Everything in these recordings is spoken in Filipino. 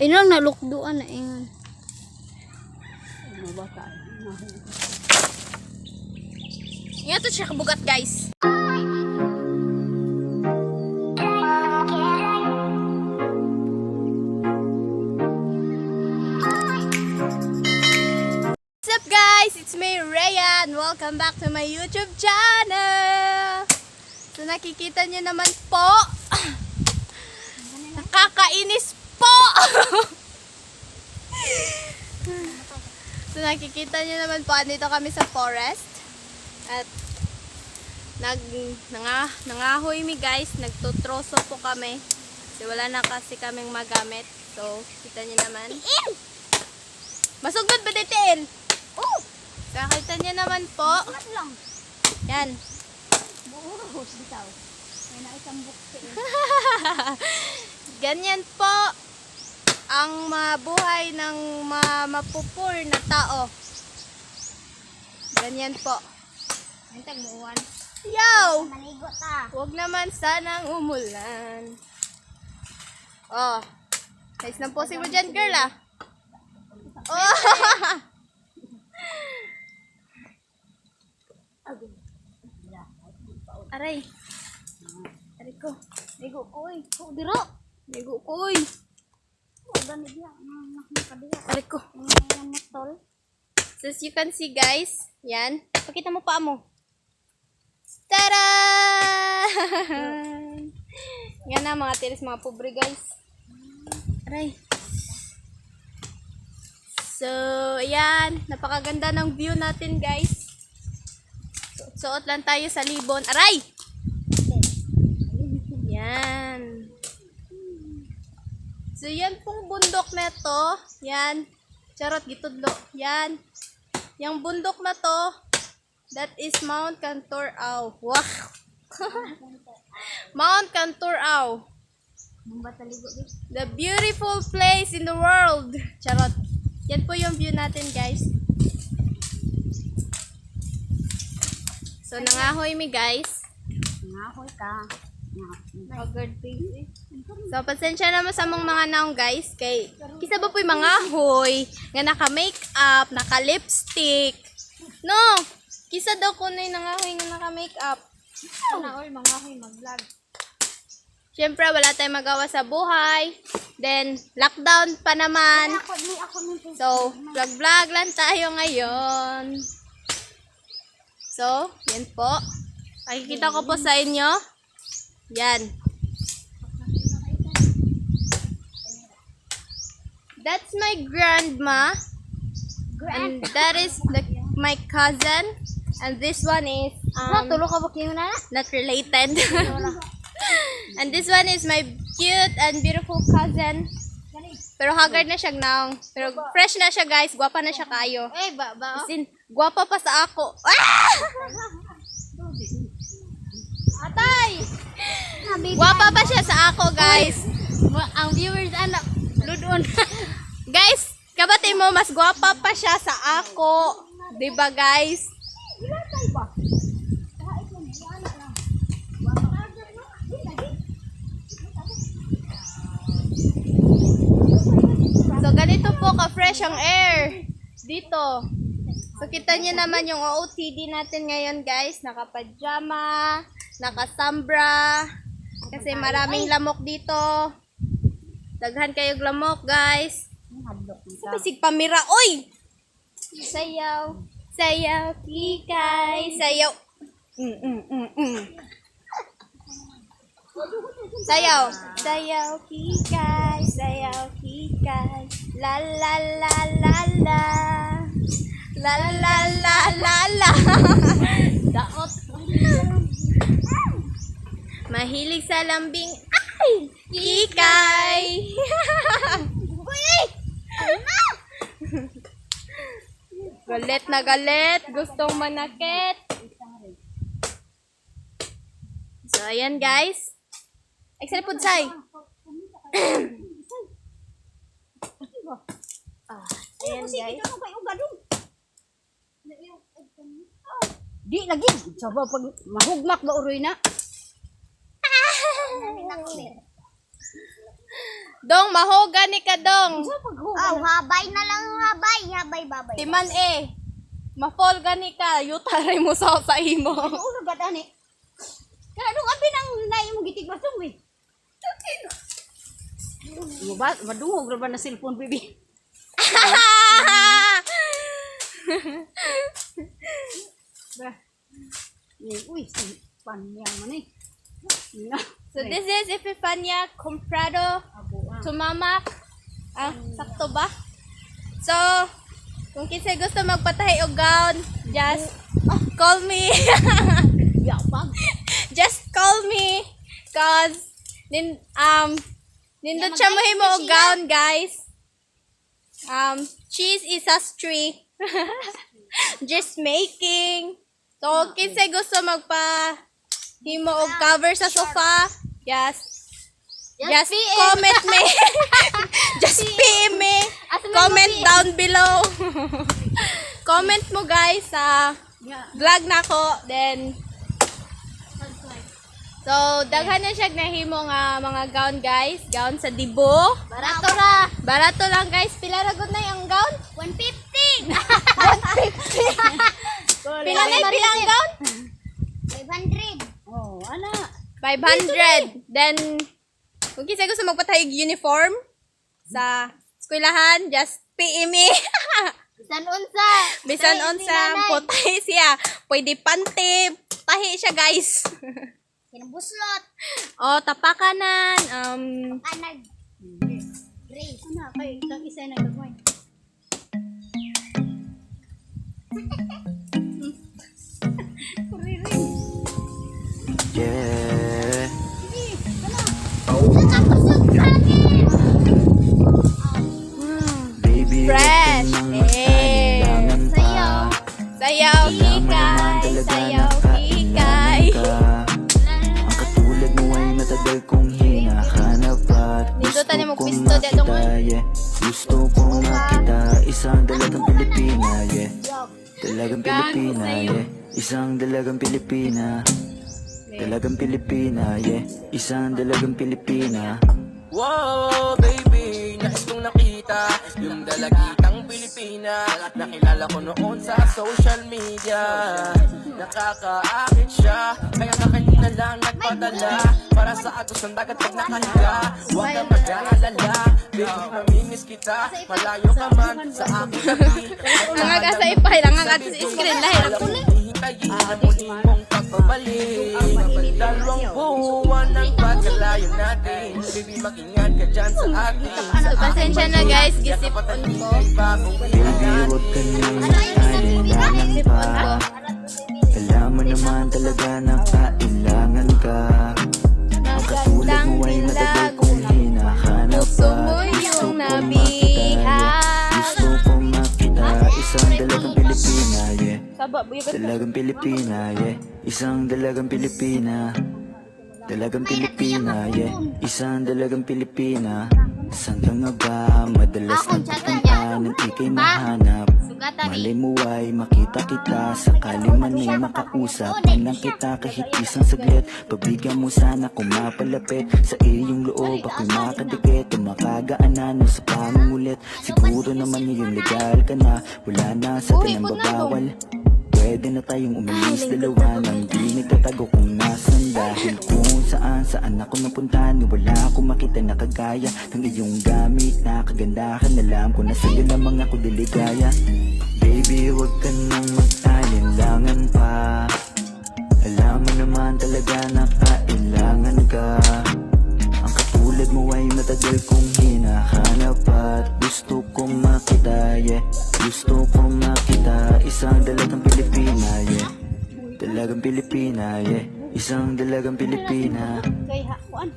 Ay lang nalukduan na ingon. Mabata. Nga to siya kabugat guys. What's up guys? It's me Rhea and welcome back to my YouTube channel. So nakikita niyo naman po, nakakainis po. So nakikita niyo naman po, andito kami sa forest. At nangahoy mi guys, nagtutroso po kami. Kasi wala na kasi kaming magamit. So, kita niyo naman. Masugod ba detail? Oh! Kakita niyo naman po. Yan. Ganyan po ang mabuhay ng mapupur na tao. Ganyan po. Antag muuwan. Yo! Maligo ta. Huwag naman sanang umulan. Oh. Nice lang po si mo dyan, girl, ah. Oh. Aray. Aray ko. Ligo ko oy. Ko diro. Ligo ko, uy. Dami dia nakadiya. Aray ko. Ang motol. So, as you can see, guys. Yan. Pakita mo pa mo. Tada! Yan na, mga tiris, mga pobre, guys. Aray. So, ayan. Napakaganda ng view natin, guys. Suot lang tayo sa libon. Aray! Yan. So, yan pong bundok na to. Yan. Charot, gitudlo. Yan. Yung bundok na to, that is Mount Cantourao. Wow! Mount Cantourao. The beautiful place in the world. Charot. Yan po yung view natin, guys. So, nangahoy mi, guys. Nangahoy ka. So, pasensya naman sa mga naong, guys. Kay, kisa ba po'y mangahoy, nga naka-makeup, naka-lipstick. No! Kisa daw ko na yung nangahoy nga naka-makeup. Nangahoy mangahoy mag-vlog. Siyempre, wala tayong magawa sa buhay. Then, lockdown pa naman. So, vlog-vlog lang tayo ngayon. So, yan po. Makikita ko po sa inyo. Yan. That's my grandma. And that is my cousin. And this one is Tulo ka ba kayo na? not related. And this one is my cute and beautiful cousin. Pero haggard na siya now. Pero fresh na siya, guys. Gwapa na siya kayo. Eh, ba? As in, gwapa pa sa ako. Ah! Atay! Gwapa pa siya sa ako, guys. Ang viewers, anak, ludon. Guys, kabati mo, mas gwapa pa siya sa ako. Diba, guys? So, ganito po ka-fresh ang air dito. So, kita nyo naman yung OOTD natin ngayon, guys. Naka-pajama, naka-sambra. Kasi maraming lamok dito. Daghan kayong lamok, guys. Pisig pamira. Oy! Sayaw. Sayaw, kikay. Sayaw. Sayaw. Sayaw, kikay. Sayaw, kikay. La la la la la. La la la la la. Daot. Mahilig sa lambing. Ay! Kikay. Galit na galit. Gustong manakit. So, ayan guys. Excellent po, Sai. Ayan guys. Di lagi. Coba pag mahugmak ba uroy na? Dong, mahoga ni ka, Dong. Sa paghugas. Oh, habay na lang, habay. Habay, babay. Timan ma-fall gani ka, yutaray mo sa imo. Ulo gad ani. Kaya nung abi nang naay mo gitigwas dong we. Mo ba madungog ra ba na cellphone bibi? Ba. Ni uy, si panya man eh. So this is Epifania Comprado Tumamak. Sakto ba? So, kung kinsa gusto magpatahi og gown, just call me. Yapag. Just call me. Cause, nindot siya mahimo og gown, guys. Cheese is a tree. Just making. So, kinsa gusto magpahimo og cover sa sofa, just comment me. Just PM me. Comment down below. Comment mo guys sa vlog nako, then so daghan na siya nahimo nga mga gown guys, gown sa Dibo. Barato lang guys. Pila ra gud na yung gown? 150. 150. Pilang gown? 500. Oh, ana. 500. Then kung kinsa gusto magpatayog uniform sa eskwelahan, just PM me. Bisan unsa. Bisan unsa putay siya. Pwede pante, tahi siya guys. Kinabuslot. O tapakanan, Anag. Grace. Ana kay tang isa na gagawin. Yeah. Baby, fresh. kailangan pa. Sayaw. Sayaw hikay, sayaw hikay. Ang katulad mo ay matagal kong hinahanap at Dito gusto tayo kong magpisto dito mo. makita, yeah. Gusto kong makita isang dalagang Pilipina, yeah. Dalagang Pilipina, yeah. Isang dalagang Pilipina. Dalagang Pilipina, yeah. Isang dalagang Pilipina. Wow, baby, nais kong nakita yung dalagitang Pilipina. Nakilala ko noon sa social media. Nakakaakit siya, kaya ka kanina lang nagpadala para sa agos ng dagat pag nakahiga. Huwag kang mag-aalala, baby, mamimiss kita. Malayo ka man sa aking tabi. Langag asa ipay, langag asa sa screen lahir ang kulay. Hihintayin ang muli mong pagbabalik. Dalawang buwan ang pagkalayo natin. Baby, makingat ka dyan sa akin. So pasensya na guys, gisipon ko. Baby, huwag ka nang mag-alinlangan pa. Alam mo naman talaga na kailangan ka. Ang katulad mo ay matagal kong hinahanap Puso pa. mo Gusto yung kong nabiha. makita, gusto kong makita isang dalagang Pilipina, yeah. Saba, buyog ka. Dalagang Pilipina, yeah. Isang dalagang Pilipina. Dalagang Pilipina, yeah. Isang dalagang Pilipina. Saan ka nga ba madalas nagpupunta nang ika'y mahanap? Malay mo ay makita kita, sakali man ay makausap man kita kahit isang saglit. Pabigyan mo sana kung mapalapit sa iyong loob, ako'y makadikit o makagaanan sa pangungulit. Siguro naman ngayon legal ka na, wala na sa atin ang babawal. Pwede na tayong umalis dalawa nang di nagtatago kung nasan. Dahil kung saan ako napuntahan, wala akong makita na kagaya ng iyong gamit na kagandahan. Alam ko na sa'yo lamang ako diligaya. Baby, huwag ka nang mag-alinlangan pa. Alam mo naman talaga na kailangan ka. Ang katulad mo ay matagal kong hinahanap at gusto kong makita, yeah. Gusto kong makita isang dalagang Pilipina, yeah. Dalagang Pilipina, yeah. Isang dalagang Pilipina.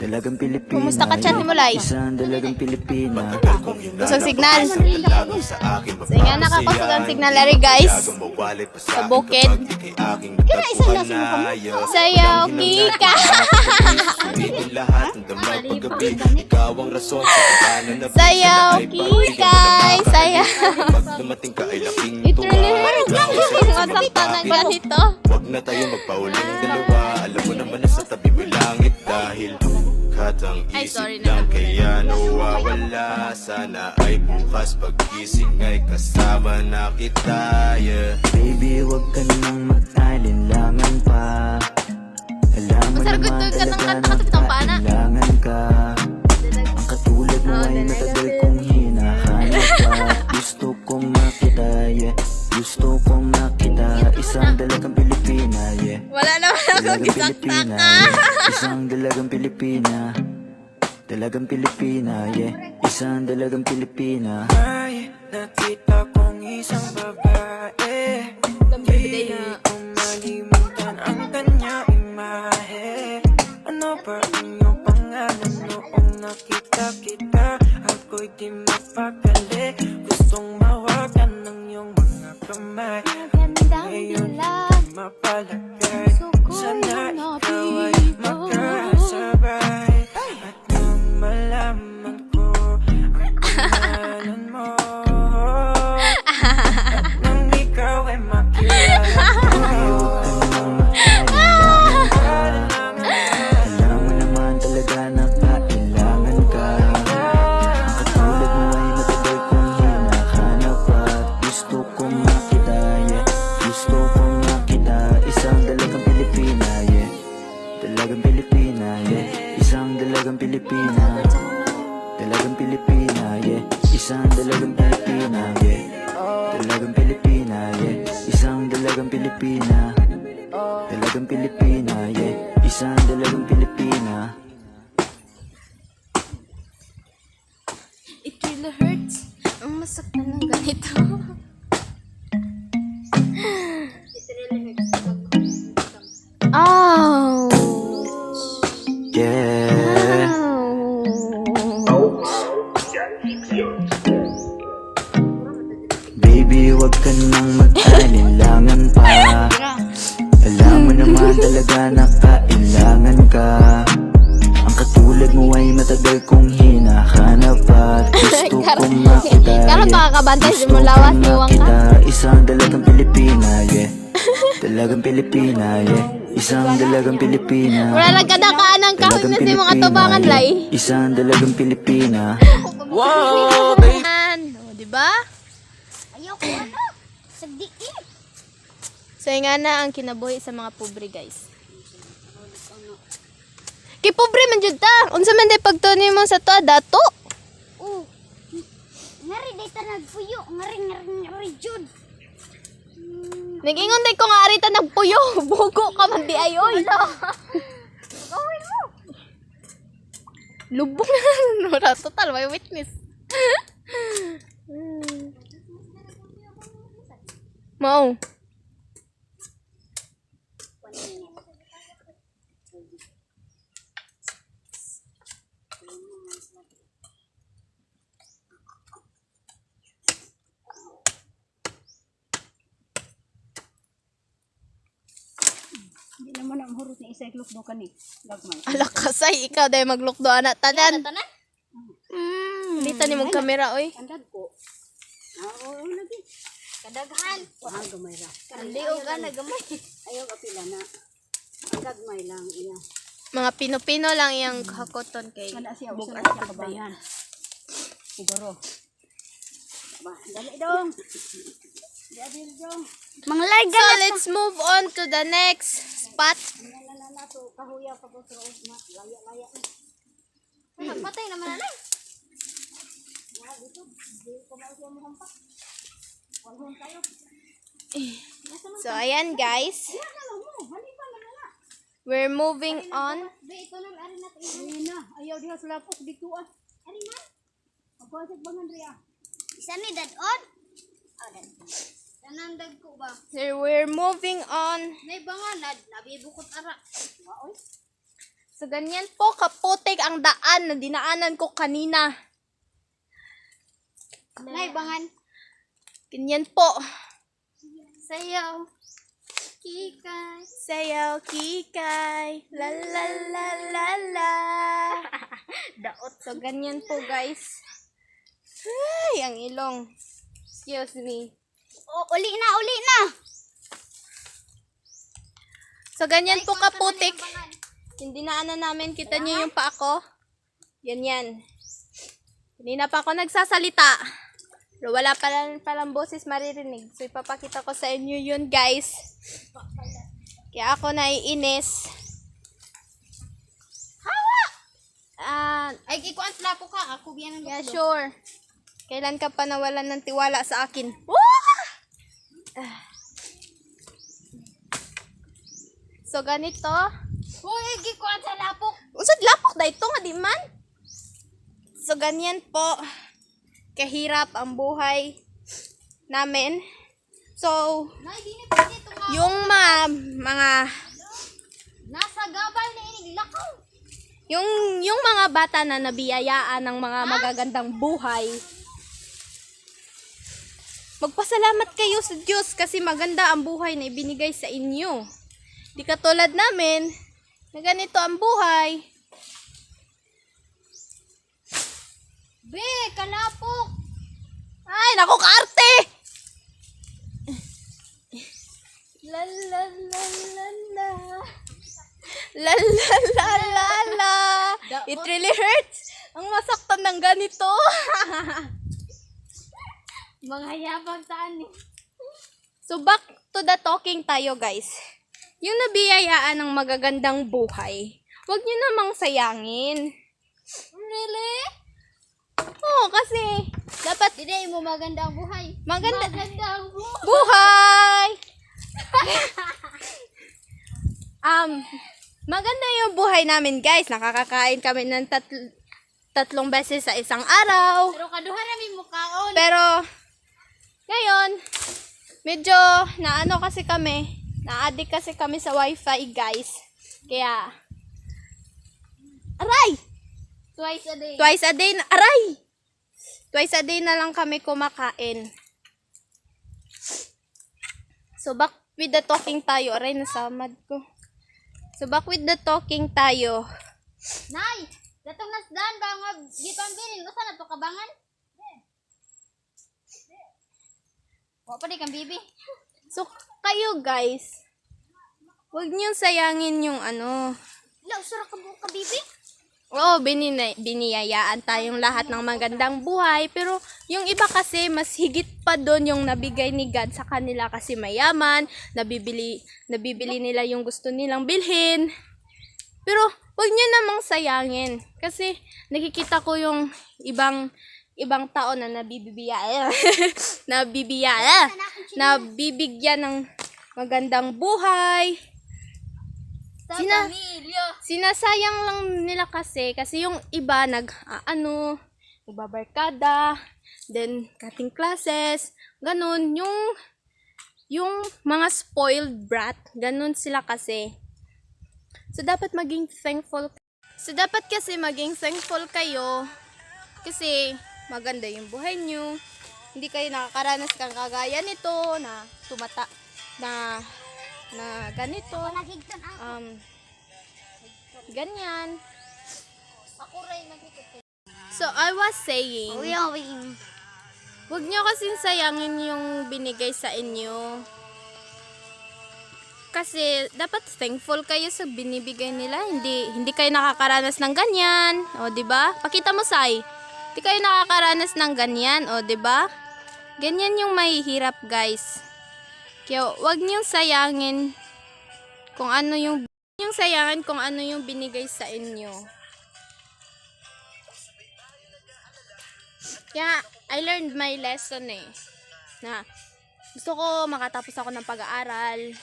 Dalagang Pilipina. Kumusta ka, chat ni Mulay? Isang dalagang Pilipina. Kusog signal. So nga nakakusog ang signal ari guys. Sa bukid. Kaya isang nasa mo ka mo. Sayaw kika. Sayaw kikay. Sayaw. Literally hirap lang. Masakta ng ganito. Huwag na tayo magpauling dalawa. Alam mo naman na sa tabi may langit. Dahil At ang Ay, isip sorry, lang nalabunan. kaya nawawala. Sana ay bukas pagising ay kasama na kita, yeah. Baby, wag ka nang mag-alinlangan pa. Alam mo Masarap naman ito, talaga katang-kanta ka, pitang pana. kailangan ka. Ang katulad mo ay matagal kong hinahanap pa. Gusto kong makita, yeah. Gusto kong makita. Isang dalagang Pilipina, yeah. Wala naman ako Dalagang gisakta Pilipina, ka. yeah. Isang dalagang Pilipina. Dalagang Pilipina, yeah. Isang dalagang Pilipina. Ay, nakita kong isang babae. Di ko malimutan ang kanyang imahe. Ano ba ang iyong pangalan noong nakita kita? Ako'y di mapakali. Gustong mawagan ng iyong mga kamay. Ngayon di mapalagay. Sana ikaw ay magkasabay. At nang malaman ko ang pangalan mo, at nang ikaw ay makilala ko, Alam mo naman talaga na kailangan ka. Ang katulad mo ay matagal kong hinahanap pa. Gusto kong makita, yeah. Gusto kong makita. Isang dalagang Pilipina, yeah. Dalagang Pilipina, yeah. Isang dalagang Pilipina. Dalagang Pilipina, yeah. Isang dalagang Pilipina, yeah. Dalagang Pilipina, yeah. Isang dalagang Pilipina. Dalagang Pilipina, yeah. Isang dalagang Pilipina. It really hurts. Ang masaktan ng ganito. Oh. Yeah. Baby, wag ka nang mag-alinlangan pa. Alam mo naman talaga na kailangan ka. Ang katulad mo ay matagal kong hinahanap at gusto kong makita, Karang yeah. makakabantay Gusto mo lawas, kong niwang ka. makita. Isang dalagang Pilipina, yeah. Dalagang Pilipina, yeah. Isang dalagang Pilipina. Wala lang kadakaan ng kahit na si mga tubangan yeah. lay. Isang dalagang Pilipina. wow, baby. O, diba? Ayaw ko ano. Sagdiin. So, yung nga na ang kinabuhi sa mga pobre, guys. Kay pobre man jud ta. Unsa man day pagtuni mo sa to, dato? Oh. Ngari data nagpuyo. Ngari jud. Nag-ingon day ko nga arita nagpuyo. Bugo ka man di ayoy. Gawin mo. Lubong na. Nora, total, may witness. Mau. Hindi naman ang hurot ni isa iklok do ka ni. Gagmay. Ala kasay, ikaw day maglukdo ana. Tanan. Tanan. Dita ni mong kamera, oy. Andag ko. Oo, lagi. Kadaghan. Ah, gamay ra. Kanliog ka na gamay. Ayaw apila na. Ang gagmay lang iya. Mga Pino-Pino lang yung hakoton kay Kada siya Bug usa Art siya Food ba yan? kabayan. Siguro. Ba, dali dong. Dali dong. Manglarga So, let's move on to the next spot. Nalala to kahuya pa ko sa ugma. Laya-laya. Patay naman na. So, ayan guys. We're moving on. Be, ito na ari na Ayun na. Ayaw diha sa lapos dito ah. Ari na. Pagpasok bangan riya. Isa ni dadon. Oh, dad. Nanandag ko ba? So, we're moving on. Nay banganad, nabibukot ara. So, ganyan po kaputik ang daan na dinaanan ko kanina. Nay bangan. Ganyan po. Sayaw. Kikay. Sayaw, kikay. La la la la la. Daot. So, ganyan po guys. Ay, ang ilong. Excuse me. Oh, uli na, uli na. So, ganyan po kaputik Yung dinaanan namin, kita niyo yung pa ako? Yan. Kanina pa ako nagsasalita. Pero wala palang boses maririnig. So, ipapakita ko sa inyo yun, guys. Kaya ako naiinis. Ay, ikuan sila po ka. Ako biyan ng Yeah, sure. Kailan ka pa nawalan ng tiwala sa akin? Woo! So, ganito. Uy, ikuan sa lapok. Usad lapok na ito nga, di man? So, ganyan po. Kahirap ang buhay namin. So, Nay, di na pwede ito nga. yung mga Nasa gabal na iniglakaw. yung mga bata na nabiyayaan ng mga magagandang buhay, magpasalamat kayo sa Diyos kasi maganda ang buhay na ibinigay sa inyo. Di katulad namin, na ganito ang buhay. Be, kalapok. Ay, naku, kaarte! La la la la la. La la la la la. It really hurts. Ang masaktan ng ganito. Mga yabang saan eh. So back to the talking tayo, guys. Yung nabiyayaan ng magagandang buhay, huwag nyo namang sayangin. Really? Oo, kasi dapat Hindi mo maganda ang buhay. maganda Maganda ang buhay. buhay. Maganda yung buhay namin, guys. Nakakakain kami ng tatlong beses sa isang araw. Pero kaduha namin mukhaon. Pero ngayon, medyo naano kasi kami, na-addict kasi kami sa wifi, guys. Kaya aray! Twice a day. Twice a day na, aray! Twice a day na lang kami kumakain. So, back with the talking tayo. Aray, nasamad ko. So, back with the talking tayo. Nay, datong nasdan ba nga gipambilin mo sana to kabangan? Wa pa di kang bibi. So, kayo guys, huwag niyong sayangin yung ano. Law sura ka buo ka bibi. Oo, biniyayaan tayong lahat ng magandang buhay. Pero yung iba kasi, mas higit pa doon yung nabigay ni God sa kanila kasi mayaman, nabibili nila yung gusto nilang bilhin. Pero huwag nyo namang sayangin. Kasi nakikita ko yung ibang tao na nabibigyan ng magandang buhay. Sa pamilya. Sinasayang lang nila kasi yung iba nagbabarkada, then cutting classes, ganun, yung mga spoiled brat, ganun sila kasi. So dapat maging thankful kayo kasi maganda yung buhay nyo. Hindi kayo nakakaranas kang kagaya nito na tumata na ganito. Nagigtan ako. Ganyan. Ako rin nagigtan. So, I was saying, Uyawing. huwag nyo kasing sayangin yung binigay sa inyo. Kasi, dapat thankful kayo sa binibigay nila. Hindi kayo nakakaranas ng ganyan. O, diba? Pakita mo, Sai. Hindi kayo nakakaranas ng ganyan. O, diba? Ganyan yung mahihirap, guys. Kaya, huwag nyo sayangin kung ano yung binigay sa inyo. Kaya, I learned my lesson na gusto ko makatapos ako ng pag-aaral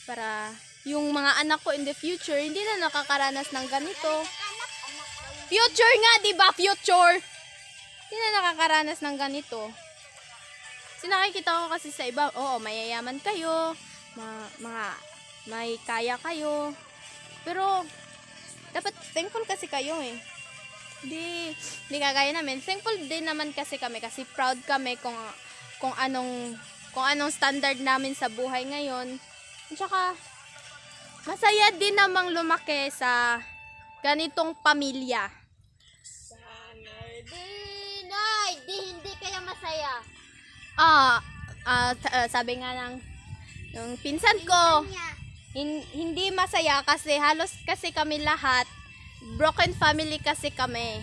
para yung mga anak ko in the future hindi na nakakaranas ng ganito. Future nga, diba? Future! Hindi na nakakaranas ng ganito. Kasi nakikita ko kasi sa iba, oo, mayayaman kayo, may kaya kayo. Pero, dapat thankful kasi kayo Hindi kagaya namin. Thankful din naman kasi kami kasi proud kami kung anong standard namin sa buhay ngayon. At saka, masaya din namang lumaki sa ganitong pamilya. Hindi kaya masaya. Sabi nga ng pinsan ko, hindi masaya kasi halos kasi kami lahat, broken family kasi kami.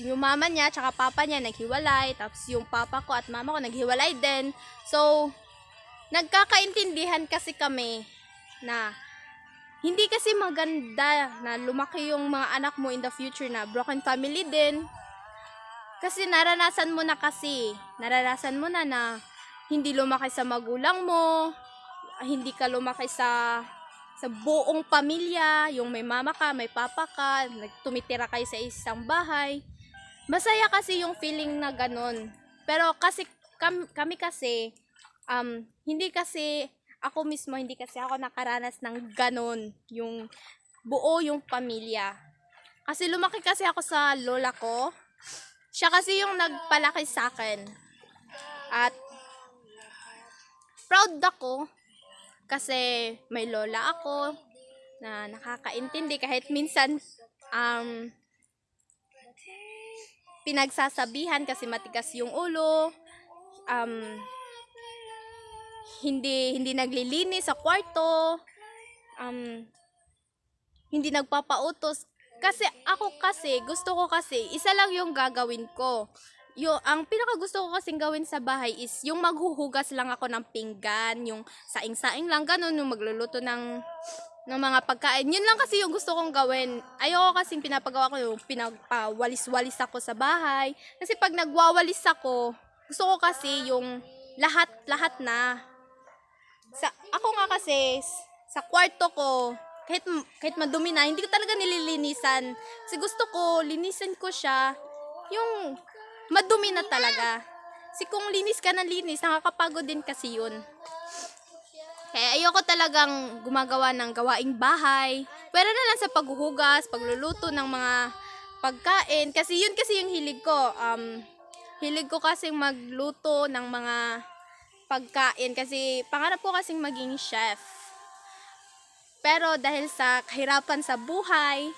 Yung mama niya tsaka papa niya naghiwalay, tapos yung papa ko at mama ko naghiwalay din. So, nagkakaintindihan kasi kami na hindi kasi maganda na lumaki yung mga anak mo in the future na broken family din. Kasi naranasan mo na na hindi lumaki sa magulang mo, hindi ka lumaki sa buong pamilya, yung may mama ka, may papa ka, tumitira kayo sa isang bahay. Masaya kasi yung feeling na ganun. Pero kasi kami kasi, hindi kasi ako mismo, hindi kasi ako nakaranas ng ganun, yung buo yung pamilya. Kasi lumaki kasi ako sa lola ko. Siya kasi yung nagpalaki sa akin. At proud ako kasi may lola ako na nakakaintindi kahit minsan pinagsasabihan kasi matigas yung ulo. Hindi naglilinis sa kwarto, hindi nagpapautos. Kasi gusto ko kasi, isa lang yung gagawin ko. Ang pinaka gusto ko kasing gawin sa bahay is yung maghuhugas lang ako ng pinggan, yung saing-saing lang, ganun, yung magluluto ng mga pagkain. Yun lang kasi yung gusto kong gawin. Ayoko kasing pinapagawa ko yung pinagpawalis-walis ako sa bahay. Kasi pag nagwawalis ako, gusto ko kasi yung lahat na. Ako nga kasi, sa kwarto ko, kahit madumi na, hindi ko talaga nililinisan. Kasi gusto ko, linisan ko siya, yung madumi na talaga. Kasi kung linis ka ng linis, nakakapagod din kasi yun. Kaya ayoko talagang gumagawa ng gawaing bahay. Pero na lang sa paghuhugas, pagluluto ng mga pagkain. Kasi yun kasi yung hilig ko. Hilig ko kasing magluto ng mga pagkain kasi pangarap ko kasing maging chef. Pero dahil sa kahirapan sa buhay,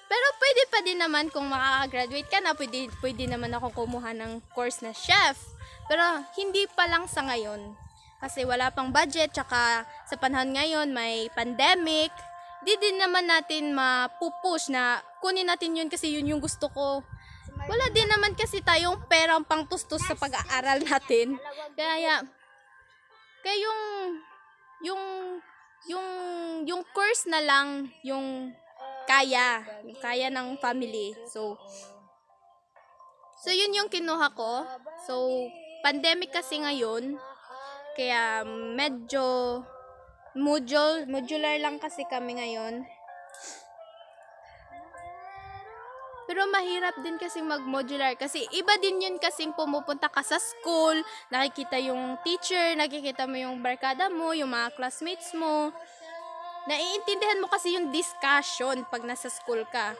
pero pwede pa din naman kung makaka-graduate ka na, pwede naman ako kumuha ng course na chef. Pero hindi pa lang sa ngayon. Kasi wala pang budget, tsaka sa panahon ngayon may pandemic. Di din naman natin mapupush na kunin natin yun kasi yun yung gusto ko. Wala din naman kasi tayong perang pangtustos sa pag-aaral natin. Kaya yung course na lang yung kaya ng family. So yun yung kinuha ko. So pandemic kasi ngayon, kaya medyo modular lang kasi kami ngayon. Pero mahirap din kasi mag-modular kasi iba din yun kasing pumupunta ka sa school, nakikita yung teacher, nakikita mo yung barkada mo, yung mga classmates mo. Naiintindihan mo kasi yung discussion pag nasa school ka.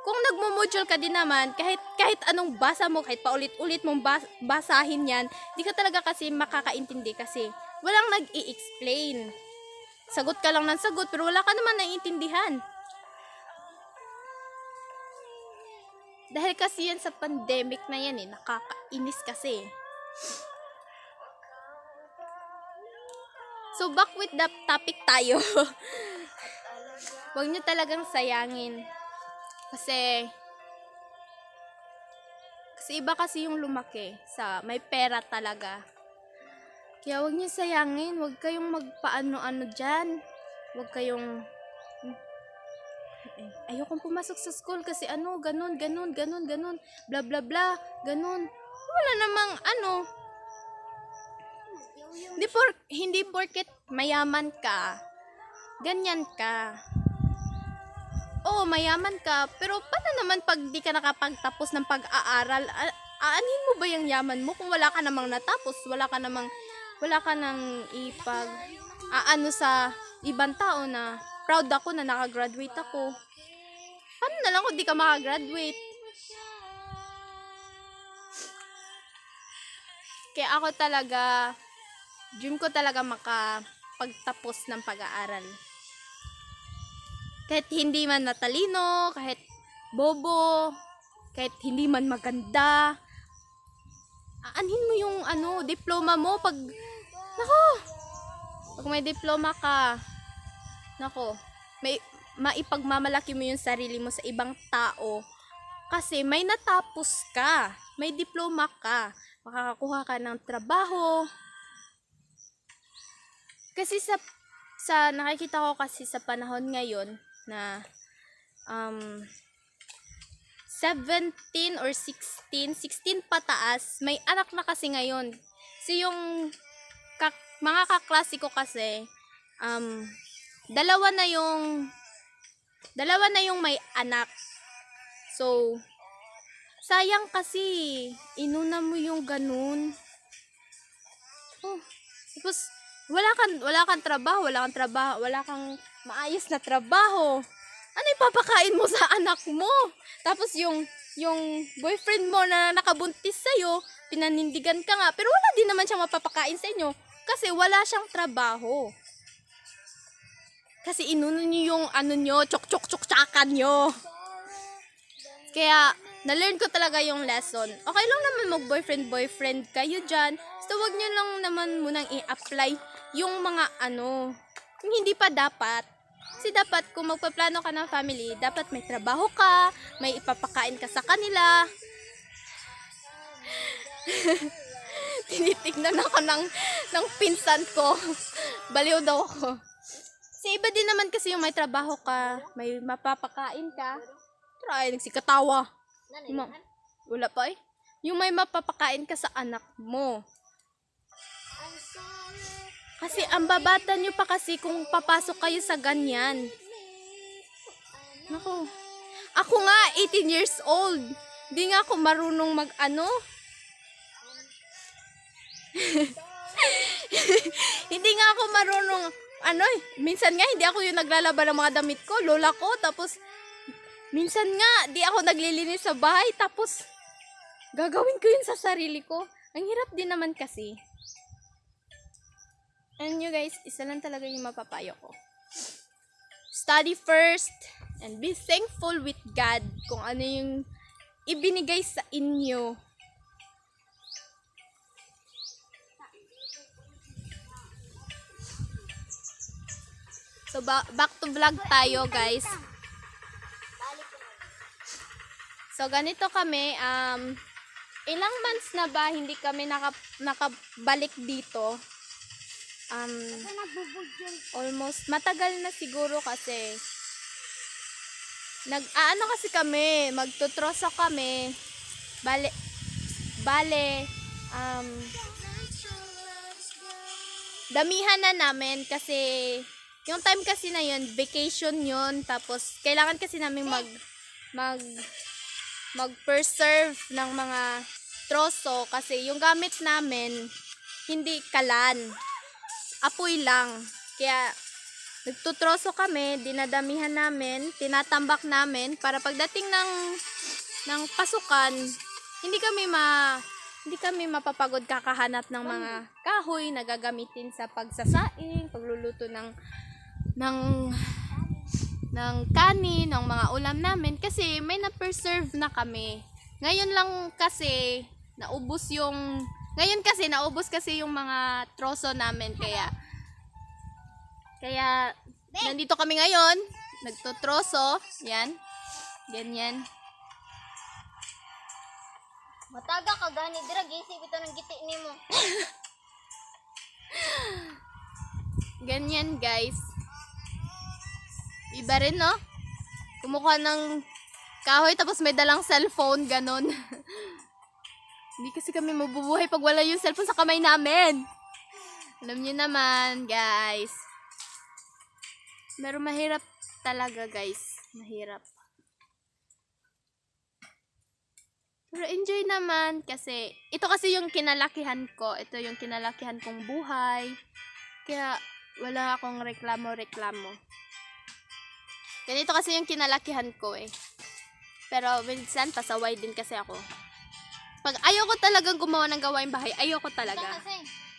Kung nagmo-module ka din naman, kahit anong basa mo, kahit paulit-ulit mong basahin yan, di ka talaga kasi makakaintindi kasi walang nag-i-explain. Sagot ka lang ng sagot pero wala ka naman naiintindihan. Dahil kasi yan sa pandemic na yan nakakainis kasi. So back with the topic tayo. Huwag nyo talagang sayangin. Kasi iba kasi yung lumaki sa may pera talaga. Kaya huwag nyo sayangin. Huwag kayong magpaano-ano dyan. Huwag kayong ayokong pumasok sa school kasi ganun, bla bla bla, ganun. Wala namang hindi porket mayaman ka, ganyan ka. Oo, mayaman ka, pero paano naman pag di ka nakapagtapos ng pag-aaral? Aanin mo ba yung yaman mo kung wala ka namang natapos, wala ka nang sa ibang tao na proud ako na nakagraduate ako. Paano na lang kung di ka makagraduate? Kaya ako talaga, dream ko talaga makapagtapos ng pag-aaral. Kahit hindi man matalino, kahit bobo, kahit hindi man maganda, aanhin mo yung diploma mo pag, nako, Pag may diploma ka, nako, maipagmamalaki mo yung sarili mo sa ibang tao. Kasi may natapos ka, may diploma ka, makakakuha ka ng trabaho. Kasi sa nakikita ko kasi sa panahon ngayon na 17 or 16 pataas, may anak na kasi ngayon. So yung mga kaklase ko kasi, dalawa na yung may anak. So, sayang kasi, inuna mo yung ganun. Oh, tapos, wala kang trabaho, wala kang maayos na trabaho. Ano ipapakain mo sa anak mo? Tapos yung boyfriend mo na nakabuntis sa'yo, pinanindigan ka nga, pero wala din naman siyang mapapakain sa inyo kasi wala siyang trabaho. Kasi inuno niyo yung tsok-tsok-tsakan nyo. Kaya, na-learn ko talaga yung lesson. Okay lang naman mag-boyfriend kayo dyan. So, wag nyo lang naman munang i-apply yung mga yung hindi pa dapat. Kasi dapat, kung magpaplano ka ng family, dapat may trabaho ka, may ipapakain ka sa kanila. Tinitignan ako ng pinsan ko. Baliw daw ako. Sa iba din naman kasi yung may trabaho ka, may mapapakain ka. Try, nagsikatawa. Wala pa eh. Yung may mapapakain ka sa anak mo. Kasi ang babata nyo pa kasi kung papasok kayo sa ganyan. Naku. Ako nga, 18 years old. Di nga ako marunong Hindi nga ako marunong, minsan nga hindi ako yung naglalaba ng mga damit ko, lola ko, tapos, minsan nga, di ako naglilinis sa bahay, tapos, gagawin ko yun sa sarili ko. Ang hirap din naman kasi. And you guys, isa lang talaga yung mapapayo ko. Study first, and be thankful with God kung ano yung ibinigay sa inyo. So, back to vlog tayo, guys. So, ganito kami, ilang months na ba hindi kami nakabalik dito? Almost, matagal na siguro kasi. Kasi kami, magtutroso kami. Damihan na namin kasi yung time kasi na yun, vacation yun, tapos kailangan kasi namin mag-preserve ng mga troso kasi yung gamit namin hindi kalan, apoy lang. Kaya nagtutroso kami, dinadamihan namin, tinatambak namin para pagdating ng pasukan, hindi kami mapapagod kakahanap ng mga kahoy na gagamitin sa pagsasaing, pagluluto ng kanin, ng mga ulam namin kasi may na-preserve na kami. Ngayon kasi naubos yung mga troso namin kaya nandito kami ngayon, nagtotroso, yan, ganyan. Mataga ka gani dira gisip ito ng giti nimo. Ganyan, guys. Iba rin, no? Kumukuha ng kahoy tapos may dalang cellphone, ganon. Hindi kasi kami mabubuhay pag wala yung cellphone sa kamay namin. Alam niyo naman, guys. Pero mahirap talaga, guys. Mahirap. Pero enjoy naman kasi ito kasi yung kinalakihan ko. Ito yung kinalakihan kong buhay. Kaya wala akong reklamo. Ganito kasi yung kinalakihan ko eh. Pero minsan pasaway din kasi ako. Pag ayoko talagang gumawa ng gawaing bahay, ayoko talaga.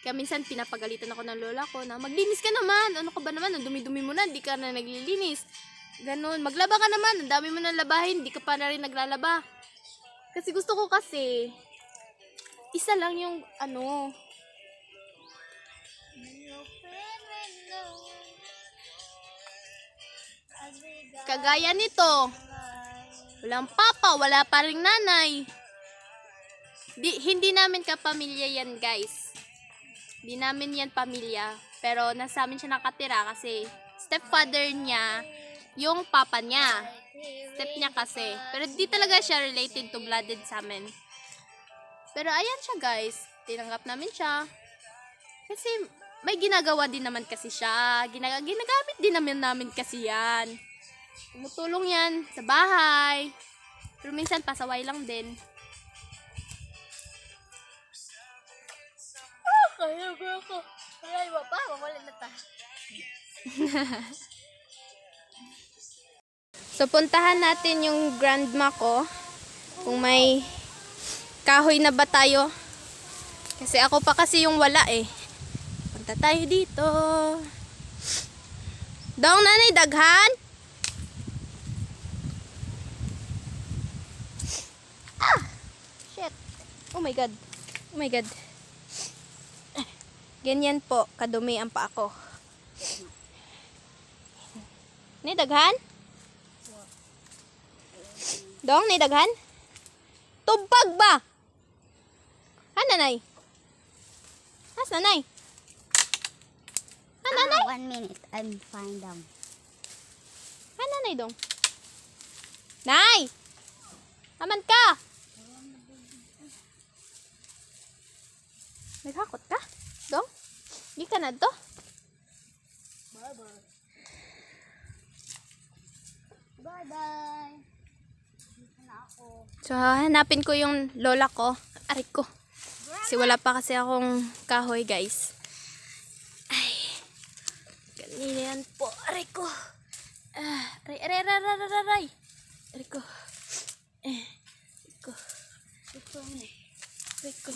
Kaya minsan pinapagalitan ako ng lola ko na maglinis ka naman. Ano ka ba naman? Ang dumi-dumi mo na, hindi ka na naglilinis. Ganon. Maglaba ka naman. Ang dami mo na labahin, hindi ka pa na rin naglalaba. Kasi gusto ko kasi isa lang yung Kagaya nito. Walang papa, wala pa ring nanay. Hindi namin kapamilya yan, guys. Hindi namin yan pamilya. Pero nasa amin siya nakatira kasi stepfather niya, yung papa niya. Step niya kasi. Pero di talaga siya related to blooded sa amin. Pero ayan siya, guys. Tinanggap namin siya. Kasi may ginagawa din naman kasi siya. Ginagamit din namin kasi yan. Tumutulong yan sa bahay. Pero minsan pasaway lang din. Kaya ba ako? Kaya iba pa, mawala na ta. So, puntahan natin yung grandma ko. Kung may kahoy na ba tayo. Kasi ako pa kasi yung wala eh. Punta tayo dito. Dong, nanay, daghan? Ah! Shit. Oh my God. Oh my God. Ganyan po, kadumi ang paa ko. Ni daghan? Dong, ni daghan? Tubag ba? Han, nanay? Has, nanay? Han, nanay? 1 minute, I'm fine down. Han, nanay, dong? Nay! Aman ka! Naghakot ka? Dong? Di ka na to? Bye-bye. Dito na ako. So, hanapin ko yung lola ko. Aray ko. Kasi wala pa kasi akong kahoy, guys. Ay. Kanina yan po. Aray ko. Aray. Aray ko. Aray ko. Aray ko.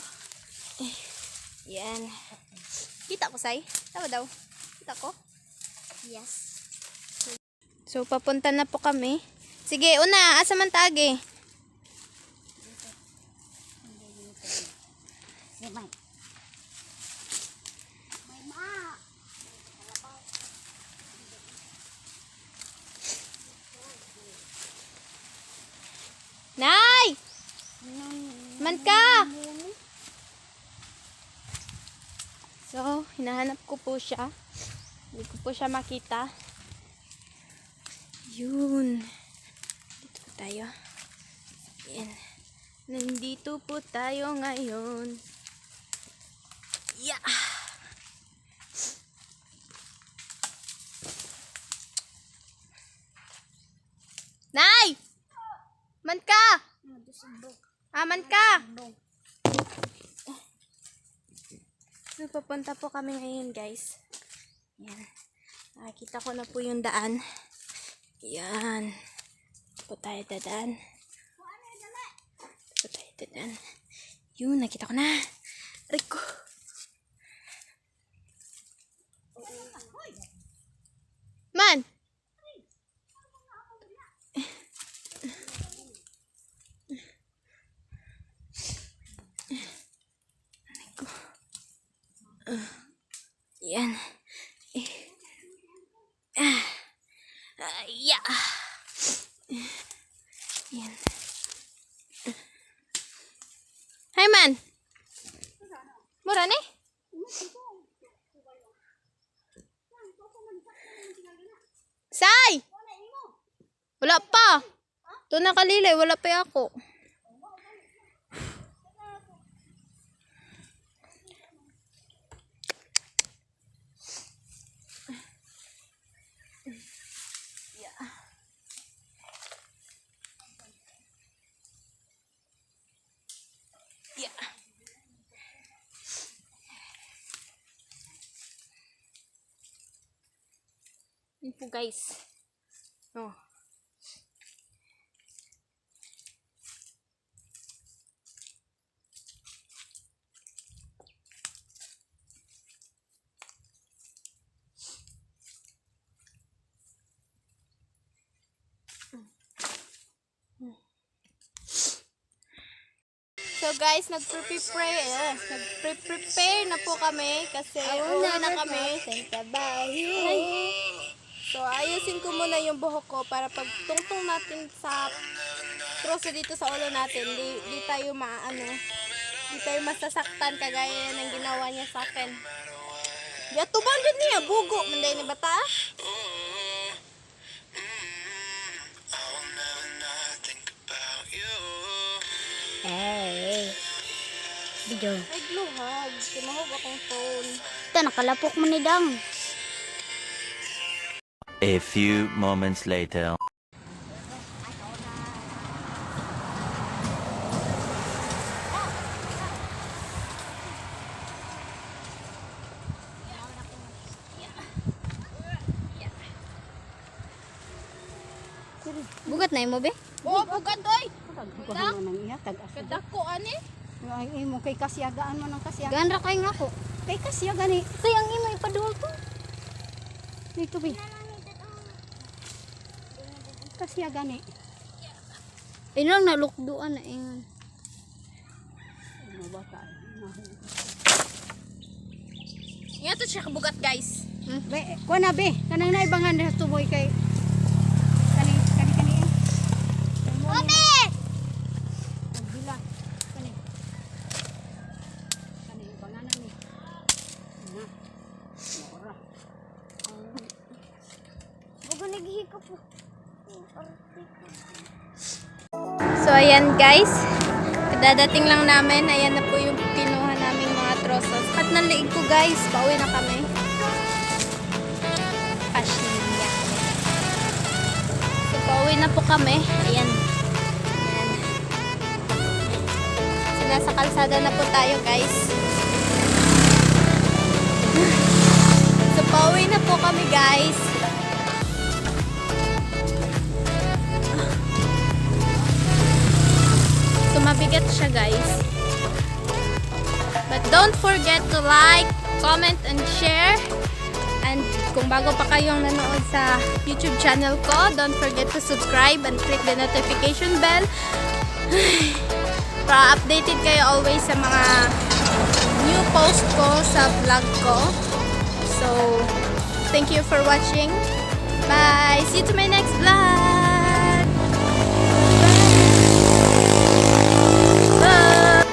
Yan. Kita ko, Sai? Tama daw. Kita ko? Yes. So, papunta na po kami. Sige, una. Asa man taagi? May ma. Nay! Man ka! So, hinahanap ko po siya. Hindi ko po siya makita. Yun. Dito po tayo. Yan. Nandito po tayo ngayon. Yeah! Nay! Man ka! Man ka! So, papunta po kami ngayon, guys. Yan. Nakikita ko na po yung daan. Yan. Po tayo dadaan. Po tayo dadaan. Yun, nakita ko na. Rico. Man! Yan. Yeah. Yan. Hi, man. Mura ni? Sai! Wala pa. Ito nakalilay. Wala pa ako. Yun po, guys. Oh. So guys, nagpre-prepare na po kami kasi uwi na kami. So, ayusin ko muna yung buhok ko para pag tungtong natin sa troso dito sa ulo natin, di tayo di tayo masasaktan kagaya ng ginawa niya sa akin. Yatuban din niya, bugo. Manday ni bata. Eh. Video. Ay, gluhag. Tumahog akong phone. Ito, nakalapok mo ni Dang. A few moments later. Bugat na mo, be? Oo, bugat oy. Pagkuhan mo ng iya, tag-asa. Kadako ani. Ang imo kay kasiyagaan mo ng kasiyagaan. Gandra kay nga ko. Kay kasiyagan eh. Sayang imo ipadul ko. Dito be. Kasiyagan eh. Ilang nalukduan na ingon. Ano ba ka? Nga to siya kabugat, guys. Be, kuha na be. Kanang naibangan na tuboy kay kani. Obe! Bila. Kani. Kani ibangan na ni. Na. Ora. Bugo naghihika po. So, ayan guys. Kadadating lang namin. Ayan na po yung kinuha naming mga trosos. At ng liig ko guys. Pauwi na kami. Cash niya. So, pauwi na po kami. Ayan. Ayan. So, nasa kalsada na po tayo guys. So, pauwi na po kami guys. So, mabigat siya guys. But don't forget to like, comment, and share. And kung bago pa kayong nanood sa YouTube channel ko, don't forget to subscribe and click the notification bell. Para updated kayo always sa mga new post ko sa vlog ko. So, thank you for watching. Bye! See you to my next vlog!